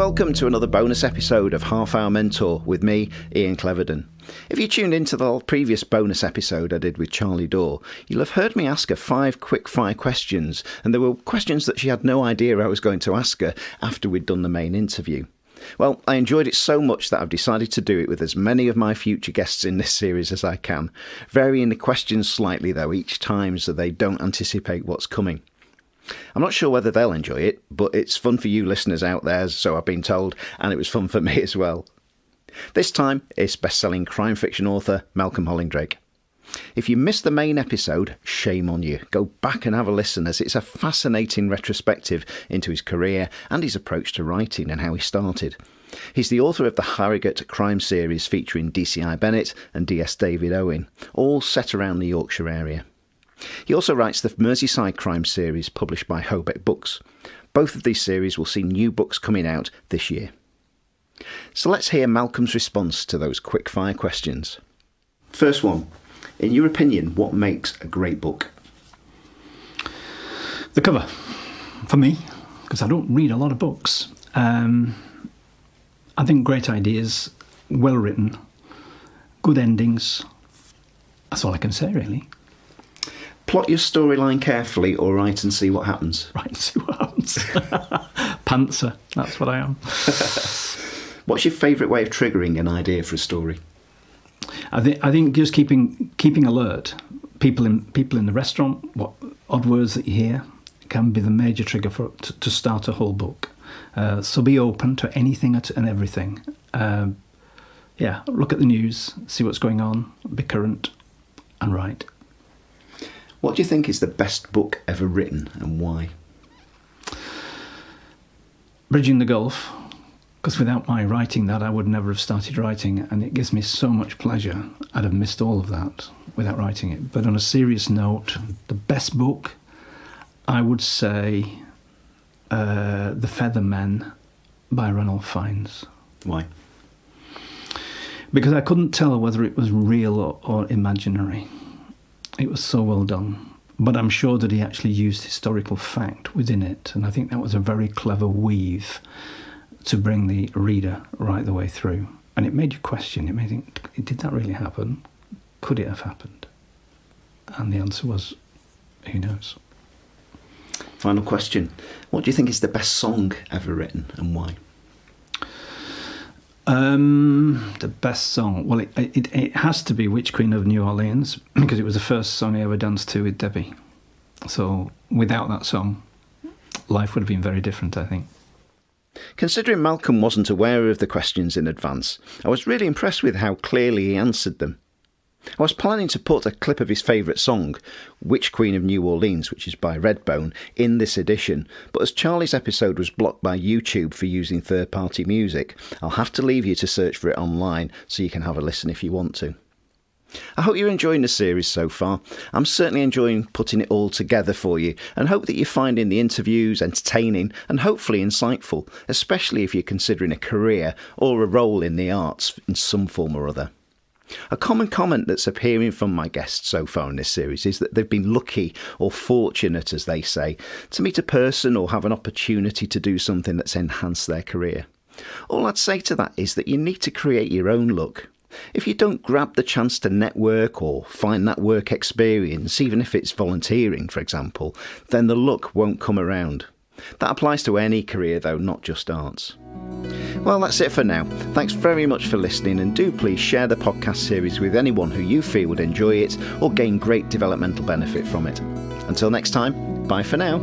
welcome to another bonus episode of Half Hour Mentor with me, Ian Cleverden. If you tuned into the previous bonus episode I did with Charlie Dorr, you'll have heard me ask her 5 quick-fire questions, and there were questions that she had no idea I was going to ask her after we'd done the main interview. Well, I enjoyed it so much that I've decided to do it with as many of my future guests in this series as I can, varying the questions slightly though each time so they don't anticipate what's coming. I'm not sure whether they'll enjoy it, but it's fun for you listeners out there, so I've been told, and it was fun for me as well. This time, it's best-selling crime fiction author Malcolm Hollingdrake. If you missed the main episode, shame on you. Go back and have a listen, as it's a fascinating retrospective into his career and his approach to writing and how he started. He's the author of the Harrogate crime series featuring DCI Bennett and DS David Owen, all set around the Yorkshire area. He also writes the Merseyside crime series published by Hobeck Books. Both of these series will see new books coming out this year. So let's hear Malcolm's response to those quick-fire questions. First one. In your opinion, what makes a great book? The cover, for me, because I don't read a lot of books. I think great ideas, well written, good endings. That's all I can say, really. Plot your storyline carefully or write and see what happens? Write and see what happens. Pantser, that's what I am. What's your favourite way of triggering an idea for a story? I think just keeping alert. People in the restaurant, what odd words that you hear, can be the major trigger to start a whole book. So be open to anything and everything. Look at the news, see what's going on, be current, and write. What do you think is the best book ever written, and why? Bridging the Gulf. Because without my writing that, I would never have started writing, and it gives me so much pleasure. I'd have missed all of that without writing it. But on a serious note, the best book, I would say The Feather Men by Ranulph Fiennes. Why? Because I couldn't tell whether it was real or imaginary. It was so well done. But I'm sure that he actually used historical fact within it, and I think that was a very clever weave to bring the reader right the way through. And it made you question, it made you think, did that really happen? Could it have happened? And the answer was, who knows? Final question. What do you think is the best song ever written, and why? The best song? Well, it has to be Witch Queen of New Orleans, because it was the first song I ever danced to with Debbie. So without that song, life would have been very different, I think. Considering Malcolm wasn't aware of the questions in advance, I was really impressed with how clearly he answered them. I was planning to put a clip of his favourite song, Witch Queen of New Orleans, which is by Redbone, in this edition, but as Charlie's episode was blocked by YouTube for using third-party music, I'll have to leave you to search for it online so you can have a listen if you want to. I hope you're enjoying the series so far. I'm certainly enjoying putting it all together for you, and hope that you're finding the interviews entertaining and hopefully insightful, especially if you're considering a career or a role in the arts in some form or other. A common comment that's appearing from my guests so far in this series is that they've been lucky or fortunate, as they say, to meet a person or have an opportunity to do something that's enhanced their career. All I'd say to that is that you need to create your own luck. If you don't grab the chance to network or find that work experience, even if it's volunteering, for example, then the luck won't come around. That applies to any career, though, not just arts. Well, that's it for now. Thanks very much for listening, and do please share the podcast series with anyone who you feel would enjoy it or gain great developmental benefit from it. Until next time, bye for now.